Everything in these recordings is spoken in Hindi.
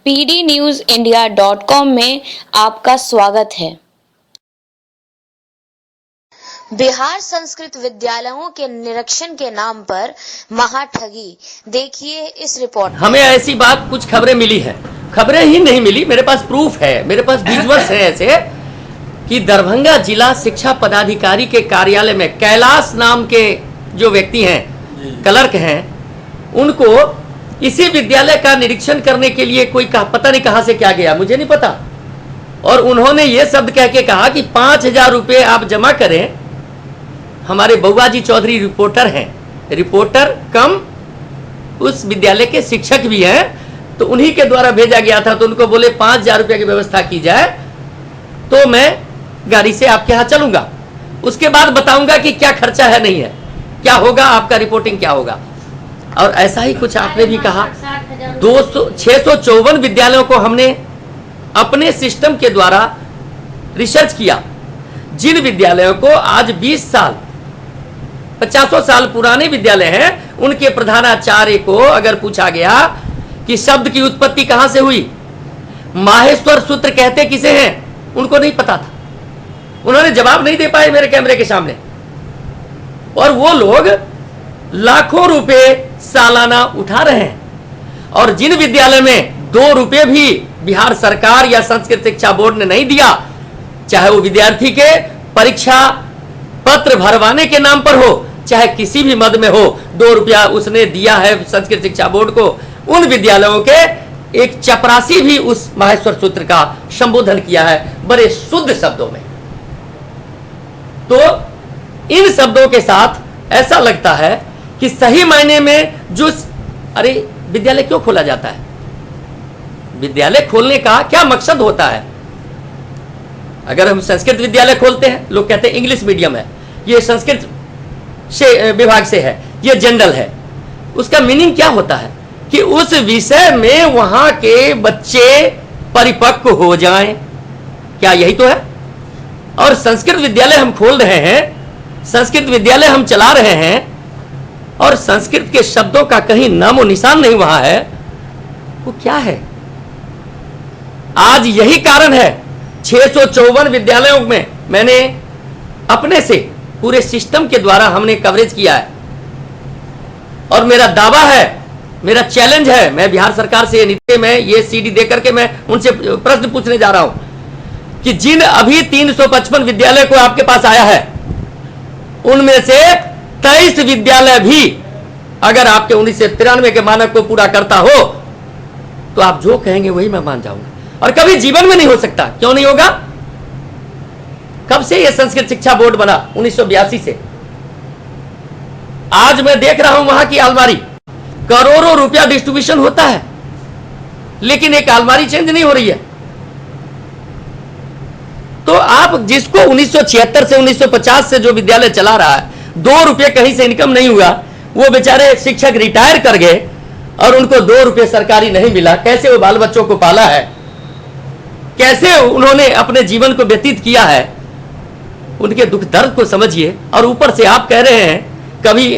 pdnewsindia.com में आपका स्वागत है। बिहार संस्कृत विद्यालयों के निरीक्षण के नाम पर महाठगी, देखिए इस रिपोर्ट। हमें ऐसी बात कुछ खबरें मिली है, खबरें ही नहीं मिली, मेरे पास प्रूफ है, मेरे पास विजुअल्स है ऐसे कि दरभंगा जिला शिक्षा पदाधिकारी के कार्यालय में कैलाश नाम के जो व्यक्ति हैं, क्लर्क हैं, उनको इसी विद्यालय का निरीक्षण करने के लिए कोई पता नहीं कहां से क्या गया, मुझे नहीं पता, और उन्होंने ये शब्द कह के कहा कि 5,000 रुपये आप जमा करें। हमारे बउआ जी चौधरी रिपोर्टर हैं, रिपोर्टर कम उस विद्यालय के शिक्षक भी हैं, तो उन्हीं के द्वारा भेजा गया था। तो उनको बोले 5,000 रुपये की व्यवस्था की जाए तो मैं गाड़ी से आपके यहाँ चलूंगा, उसके बाद बताऊंगा कि क्या खर्चा है, नहीं है, क्या होगा, आपका रिपोर्टिंग क्या होगा। और ऐसा ही कुछ आपने भी कहा। 654 विद्यालयों को हमने अपने सिस्टम के द्वारा रिसर्च किया। जिन विद्यालयों को आज 20 साल 50 साल पुराने विद्यालय हैं, उनके प्रधानाचार्य को अगर पूछा गया कि शब्द की उत्पत्ति कहां से हुई, माहेश्वर सूत्र कहते किसे हैं, उनको नहीं पता था, उन्होंने जवाब नहीं दे पाए मेरे कैमरे के सामने। और वो लोग लाखों रुपए सालाना उठा रहे हैं। और जिन विद्यालय में 2 रुपए भी बिहार सरकार या संस्कृत शिक्षा बोर्ड ने नहीं दिया, चाहे वो विद्यार्थी के परीक्षा पत्र भरवाने के नाम पर हो, चाहे किसी भी मद में हो, 2 रुपया उसने दिया है संस्कृत शिक्षा बोर्ड को, उन विद्यालयों के एक चपरासी भी उस माहेश्वर सूत्र का संबोधन किया है बड़े शुद्ध शब्दों में। तो इन शब्दों के साथ ऐसा लगता है कि सही मायने में जो अरे विद्यालय क्यों खोला जाता है, विद्यालय खोलने का क्या मकसद होता है। अगर हम संस्कृत विद्यालय खोलते हैं, लोग कहते हैं इंग्लिश मीडियम है, ये संस्कृत से विभाग से है, ये जनरल है, उसका मीनिंग क्या होता है कि उस विषय में वहां के बच्चे परिपक्व हो जाएं, क्या यही तो है। और संस्कृत विद्यालय हम खोल रहे हैं, संस्कृत विद्यालय हम चला रहे हैं, और संस्कृत के शब्दों का कहीं नामो निशान नहीं वहां है, वो क्या है। आज यही कारण है 654 विद्यालयों में मैंने अपने से पूरे सिस्टम के द्वारा हमने कवरेज किया है। और मेरा दावा है, मेरा चैलेंज है, मैं बिहार सरकार से नीति में ये सीडी देकर के मैं उनसे प्रश्न पूछने जा रहा हूं कि जिन अभी 355 विद्यालय को आपके पास आया है, उनमें से 23 विद्यालय भी अगर आपके 1993 के मानक को पूरा करता हो तो आप जो कहेंगे वही मैं मान जाऊंगा। और कभी जीवन में नहीं हो सकता, क्यों नहीं होगा। कब से यह संस्कृत शिक्षा बोर्ड बना, 1982 से। आज मैं देख रहा हूं वहां की अलमारी, करोड़ों रुपया डिस्ट्रीब्यूशन होता है, लेकिन एक अलमारी चेंज नहीं हो रही है। तो आप जिसको 1976 से 1950 से जो विद्यालय चला रहा है, 2 रुपये कहीं से इनकम नहीं हुआ, वो बेचारे शिक्षक रिटायर कर गए और उनको 2 रुपये सरकारी नहीं मिला, कैसे वो बाल बच्चों को पाला है, कैसे उन्होंने अपने जीवन को व्यतीत किया है, उनके दुख दर्द को समझिए। और ऊपर से आप कह रहे हैं, कभी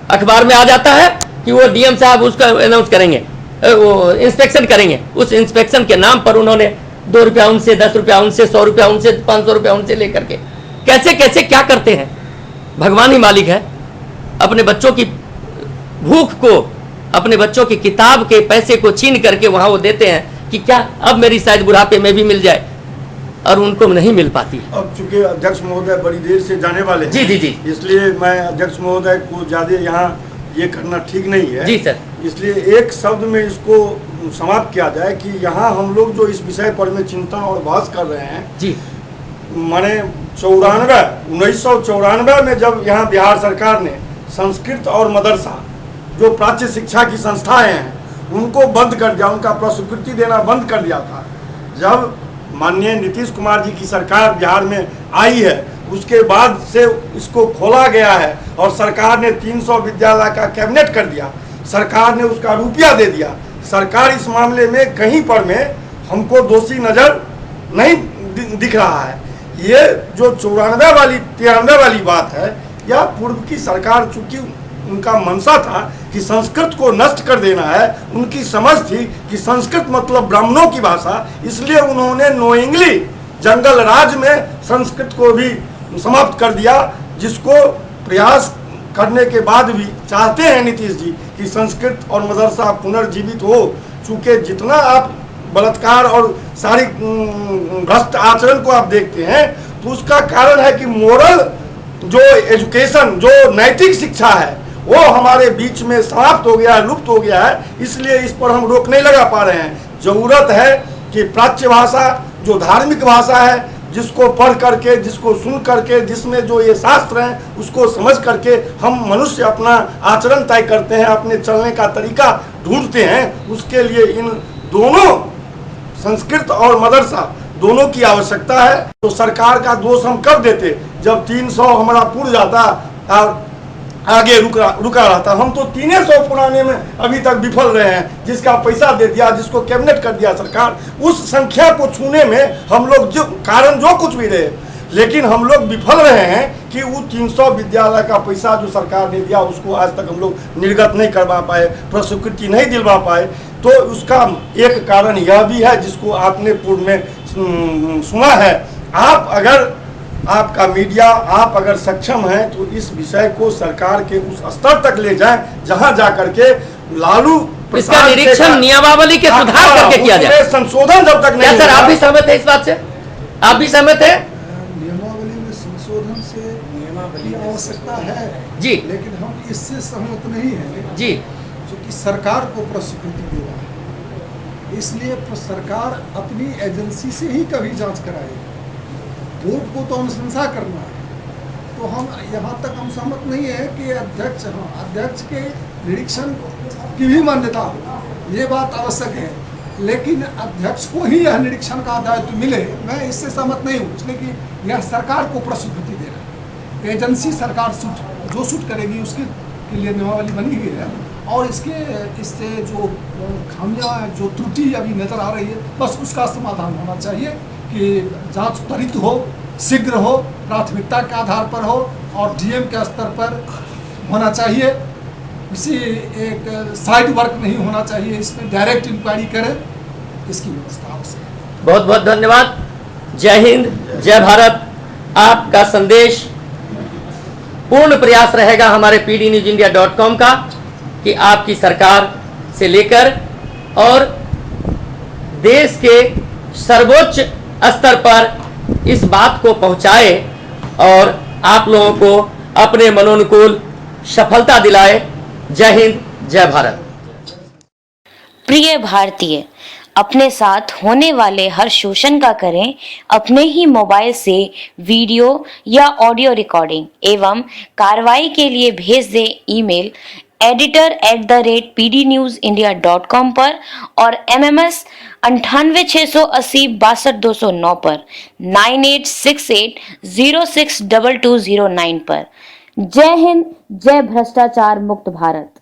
अखबार में आ जाता है कि वो डीएम साहब उसका अनाउंस करेंगे, वो इंस्पेक्शन करेंगे, उस इंस्पेक्शन के नाम पर उन्होंने 2 रुपया उनसे, 10 रुपया उनसे, 100 रुपया उनसे, 500 रुपया उनसे लेकर के कैसे कैसे क्या करते हैं। भगवान ही मालिक है। अपने बच्चों की भूख को, अपने बच्चों की किताब के पैसे को छीन करके वहां वो देते हैं कि क्या अब मेरी शायद बुढ़ापे में भी मिल जाए, और उनको नहीं मिल पाती। अब चूंकि अध्यक्ष महोदय बड़ी देर से जाने वाले हैं, जी, इसलिए मैं अध्यक्ष महोदय को ज्यादा यहाँ ये करना ठीक नहीं है। जी सर। इसलिए एक शब्द में इसको समाप्त किया जाए कि यहाँ हम लोग जो इस विषय पर में चिंतन और बहस कर रहे हैं, जी, माने 1994 में जब यहाँ बिहार सरकार ने संस्कृत और मदरसा जो प्राच्य शिक्षा की संस्थाएं हैं उनको बंद कर दिया, उनका प्रस्वीकृति देना बंद कर दिया था। जब माननीय नीतीश कुमार जी की सरकार बिहार में आई है, उसके बाद से इसको खोला गया है और सरकार ने 300 विद्यालय का कैबिनेट कर दिया, सरकार ने उसका रुपया दे दिया। सरकार इस मामले में कहीं पर में हमको दोषी नजर नहीं दिख रहा है। ये जो 93 वाली बात है, या पूर्व की सरकार चूंकि उनका मंशा था कि संस्कृत को नष्ट कर देना है। उनकी समझ थी कि संस्कृत मतलब ब्राह्मणों की भाषा, इसलिए उन्होंने नोइंगली जंगल राज में संस्कृत को भी समाप्त कर दिया, जिसको प्रयास करने के बाद भी चाहते हैं नीतीश जी कि संस्कृत और मदरसा पुनर्जीवित हो। चूँकि जितना आप बलात्कार और सारी भ्रष्ट आचरण को आप देखते हैं, तो उसका कारण है कि मोरल जो एजुकेशन, जो नैतिक शिक्षा है, वो हमारे बीच में समाप्त हो गया है, लुप्त हो गया है। इसलिए इस पर हम रोक नहीं लगा पा रहे हैं। जरूरत है कि प्राच्य भाषा, जो धार्मिक भाषा है, जिसको पढ़ करके, जिसको सुन करके, जिसमें जो ये शास्त्र हैं उसको समझ करके हम मनुष्य अपना आचरण तय करते हैं, अपने चलने का तरीका ढूंढते हैं। उसके लिए इन दोनों, संस्कृत और मदरसा दोनों की आवश्यकता है। तो सरकार का दोष हम कब देते, जब 300 हमारा पूर्व जाता और आगे रुका रहता। हम तो 300 पुराने में अभी तक विफल रहे हैं। जिसका पैसा दे दिया, जिसको कैबिनेट कर दिया सरकार, उस संख्या को छूने में हम लोग जो कारण जो कुछ भी रहे, लेकिन हम लोग विफल रहे हैं कि वो 300 विद्यालय का पैसा जो सरकार ने दिया उसको आज तक हम लोग निर्गत नहीं करवा पाए, प्रस्वीकृति नहीं दिलवा पाए। तो उसका एक कारण यह भी है, जिसको आपने पूर्व में सुना है। आप अगर, आपका मीडिया, आप अगर सक्षम हैं तो इस विषय को सरकार के उस स्तर तक ले जाएं जहां जाकर के लालू इसका निरीक्षण नियमावली के सुधार करके किया जाए, संशोधन जब तक नहीं। सर आप भी सहमत है इस बात से? आप भी सहमत है? नियमावली में संशोधन से की आवश्यकता है जी, लेकिन हम इससे सहमत नहीं है जी, क्योंकि सरकार को प्रस्वीकृति दे रहा है, इसलिए सरकार अपनी एजेंसी से ही कभी जांच कराएगी। बोर्ड को तो अनुशंसा करना है। तो हम यहाँ तक हम सहमत नहीं है कि अध्यक्ष, अध्यक्ष के निरीक्षण की भी मान्यता हो, ये बात आवश्यक है, लेकिन अध्यक्ष को ही यह निरीक्षण का दायित्व मिले, मैं इससे सहमत नहीं हूँ। इसलिए कि यह सरकार को प्रस्वीकृति दे रहा है। एजेंसी सरकार जो शूट करेगी उसके लिए नियमावली बनी हुई है, और इससे जो खामियां, जो त्रुटि अभी नजर आ रही है, बस उसका समाधान होना चाहिए कि जांच त्वरित हो, शीघ्र हो, प्राथमिकता के आधार पर हो और डीएम के स्तर पर होना चाहिए। किसी एक साइड वर्क नहीं होना चाहिए, इसमें डायरेक्ट इंक्वायरी करें, इसकी व्यवस्था आवश्यक है। बहुत बहुत धन्यवाद। जय हिंद, जय भारत। आपका संदेश, पूर्ण प्रयास रहेगा हमारे pdnewsindia.com का कि आपकी सरकार से लेकर और देश के सर्वोच्च स्तर पर इस बात को पहुंचाए और आप लोगों को अपने मनोनुकूल सफलता दिलाए। जय हिंद, जय भारत। प्रिय भारतीय, अपने साथ होने वाले हर शोषण का करें अपने ही मोबाइल से वीडियो या ऑडियो रिकॉर्डिंग एवं कार्रवाई के लिए भेज दें ईमेल editor@pdnewsindia.com पर और MMS 9868062209 पर 9868062209 पर। जय हिंद, जय भ्रष्टाचार मुक्त भारत।